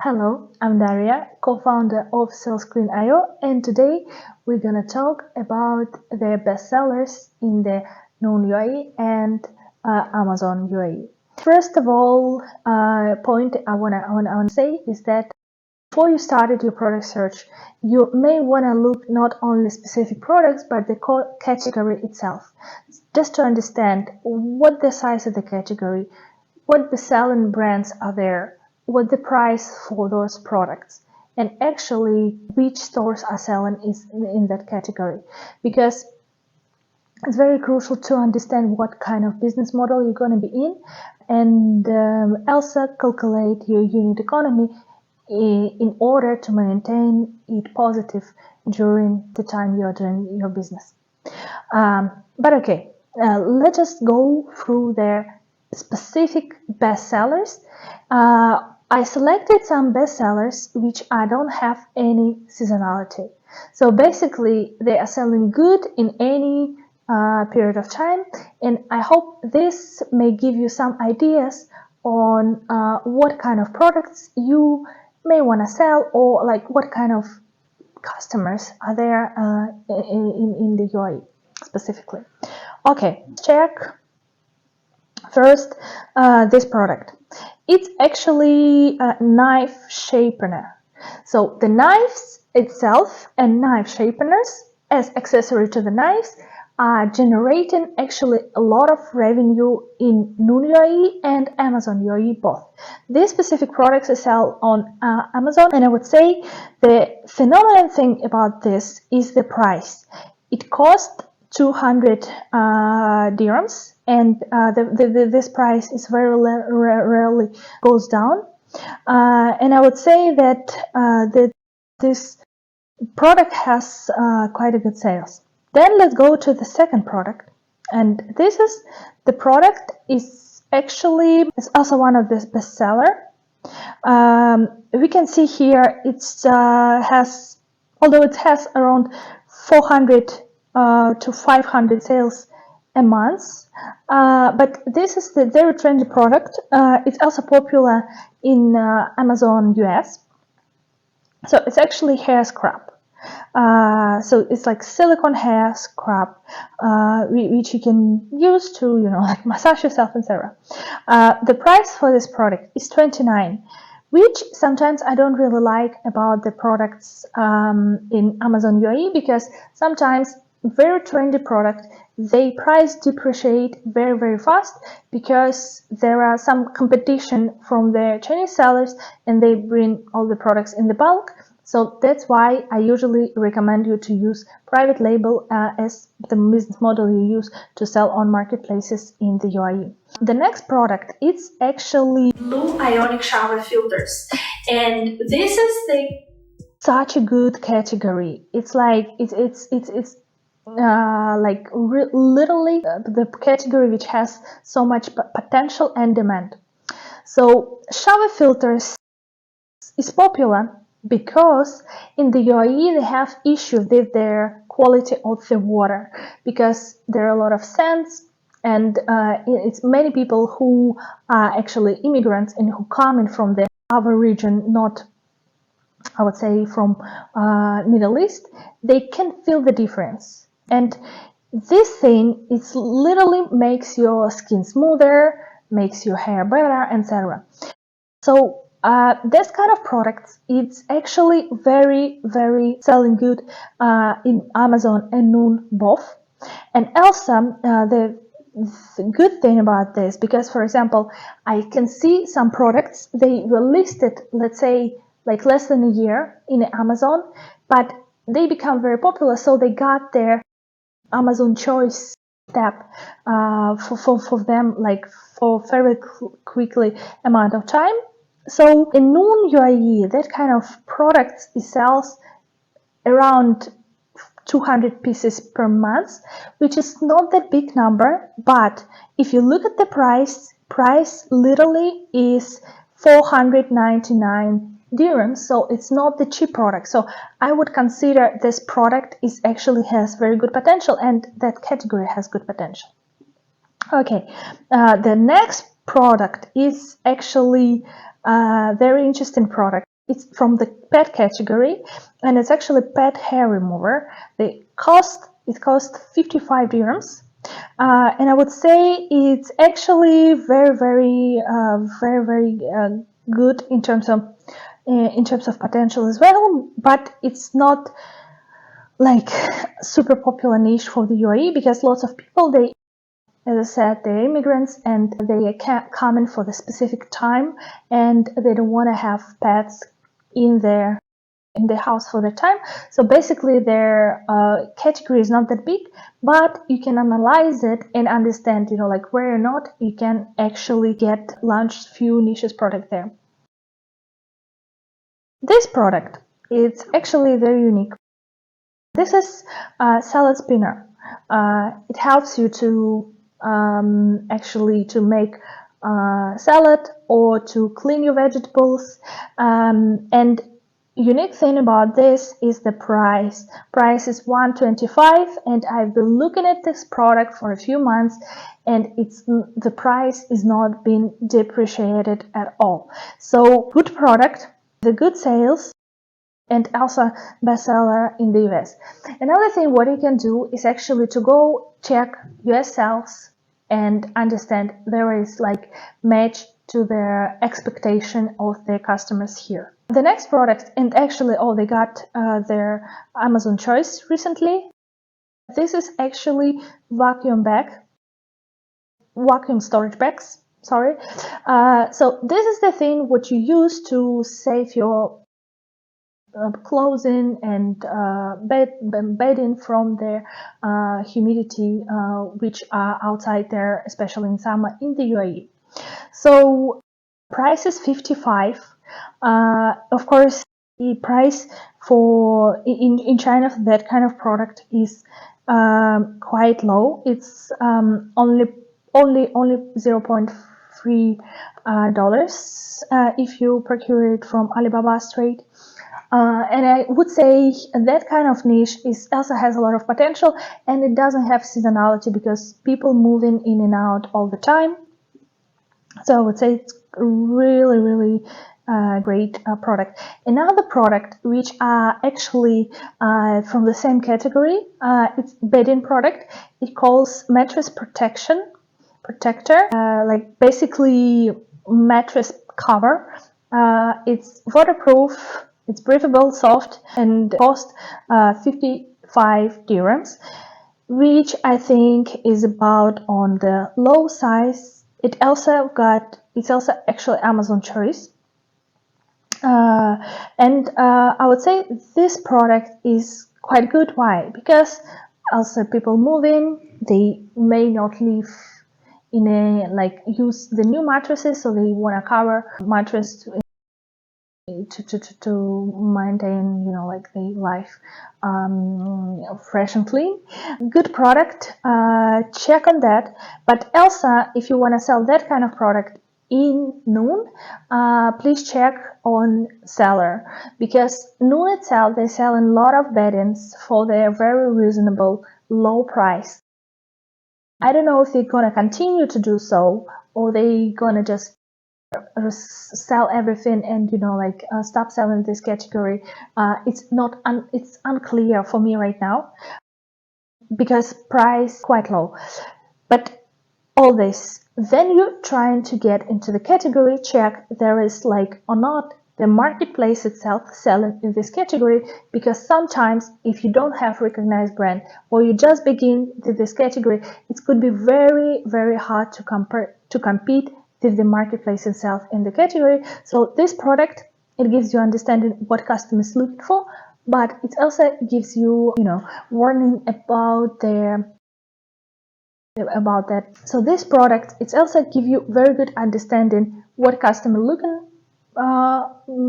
Hello, I'm Daria, co-founder of SalesScreen.io, and today we're gonna talk about the bestsellers in the non-UAE and Amazon UAE. First of all, point I wanna say is that before you started your product search, you may wanna look not only specific products but the category itself, just to understand what the size of the category, what the selling brands are there, what the price for those products, and actually which stores are selling is in that category, because it's very crucial to understand what kind of business model you're going to be in, and also calculate your unit economy in order to maintain it positive during the time you're doing your business. But okay, let's just go through their specific bestsellers. I selected some bestsellers which I don't have any seasonality. So basically they are selling good in any period of time, and I hope this may give you some ideas on what kind of products you may want to sell, or like what kind of customers are there in the UAE specifically. Okay, check first this product. It's actually a knife sharpener. So the knives itself and knife sharpeners as accessory to the knives are generating actually a lot of revenue in non-UAE and Amazon UAE both. These specific products are sold on Amazon, and I would say the phenomenal thing about this is the price. It costs 200 dirhams, and this price is very rarely goes down. And I would say that this product has quite a good sales. Then let's go to the second product, and this is the product is actually is also one of the bestseller. We can see here it's has, although it has around 400 to 500 sales a month, but this is the very trendy product. It's also popular in Amazon US. So it's actually hair scrub. So it's like silicone hair scrub, which you can use to, like massage yourself, etc. The price for this product is 29, which sometimes I don't really like about the products in Amazon UAE, because sometimes very trendy product, they price depreciate very, very fast, because there are some competition from the Chinese sellers and they bring all the products in the bulk. So that's why I usually recommend you to use private label as the business model you use to sell on marketplaces in the UAE. The next product, it's actually blue ionic shower filters, and this is such a good category. It's like it's like literally the category which has so much potential and demand. So shower filters is popular because in the UAE they have issues with their quality of the water, because there are a lot of sands, and it's many people who are actually immigrants and who come in from the other region, not, I would say, from Middle East. They can feel the difference, and this thing is literally makes your skin smoother, makes your hair better, etc. So this kind of products, it's actually very, very selling good in Amazon and Noon both. And also the good thing about this, because for example, I can see some products, they were listed, let's say, like less than a year in Amazon, but they become very popular, so they got their Amazon choice step for them, like for very quickly amount of time. So in Noon UAE, that kind of product sells around 200 pieces per month, which is not that big number, but if you look at the price literally is 499 dirhams, so it's not the cheap product. So I would consider this product is actually has very good potential, and that category has good potential. Okay, the next product is actually a very interesting product. It's from the pet category, and it's actually pet hair remover. It costs 55 dirhams, and I would say it's actually very good in terms of potential as well. But it's not like super popular niche for the UAE, because lots of people, as I said, they're immigrants and they can't come in for the specific time, and they don't want to have pets in their house for the time. So basically their category is not that big, but you can analyze it and understand, like where or not you can actually get launched few niches product there. This product, it's actually very unique. This is a salad spinner. It helps you to actually to make salad or to clean your vegetables, and unique thing about this is the price. Price is 125, and I've been looking at this product for a few months, and the price is not been depreciated at all. So good product, the good sales, and also bestseller in the US. Another thing what you can do is actually to go check US sales and understand there is like match to their expectation of their customers here. The next product, and actually they got their Amazon choice recently. This is actually vacuum storage bags, sorry. So this is the thing what you use to save your clothing and bedding from the humidity which are outside there, especially in summer in the UAE. So price is 55. Of course, the price for in China for that kind of product is quite low. It's only 0.3 dollars if you procure it from Alibaba straight. And I would say that kind of niche also has a lot of potential, and it doesn't have seasonality because people moving in and out all the time. So I would say it's really great product. Another product which are actually from the same category, it's bedding product. It calls mattress protector, like basically mattress cover. It's waterproof. It's breathable, soft, and cost 55 dirhams, which I think is about on the low size. It's also actually Amazon choice. And I would say this product is quite good. Why? Because also people moving, they may not live in use the new mattresses, so they want to cover mattress to maintain the life fresh and clean. Good product, check on that. But also, if you want to sell that kind of product in Noon, please check on seller, because Noon itself, they sell a lot of beddings for their very reasonable low price. I don't know if they're gonna continue to do so, or they gonna just sell everything and stop selling this category. It's unclear for me right now, because price quite low. But all this, when you're trying to get into the category, check there is or not the marketplace itself selling in this category, because sometimes if you don't have recognized brand or you just begin with this category, it could be very hard to compete with the marketplace itself in the category. So this product, it gives you understanding what customers look for, but it also gives you warning about that. So this product, it's also give you very good understanding what customer looking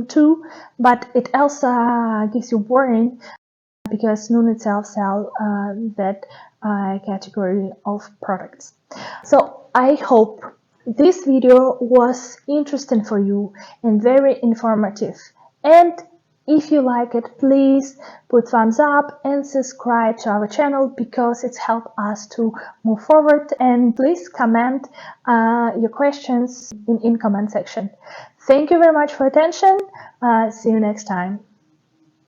to, but it also gives you warning because Noon itself sell that category of products. So I hope this video was interesting for you and very informative. And If you like it, please put thumbs up and subscribe to our channel because it's helped us to move forward. And please comment your questions in comment section. Thank you very much for attention. See you next time.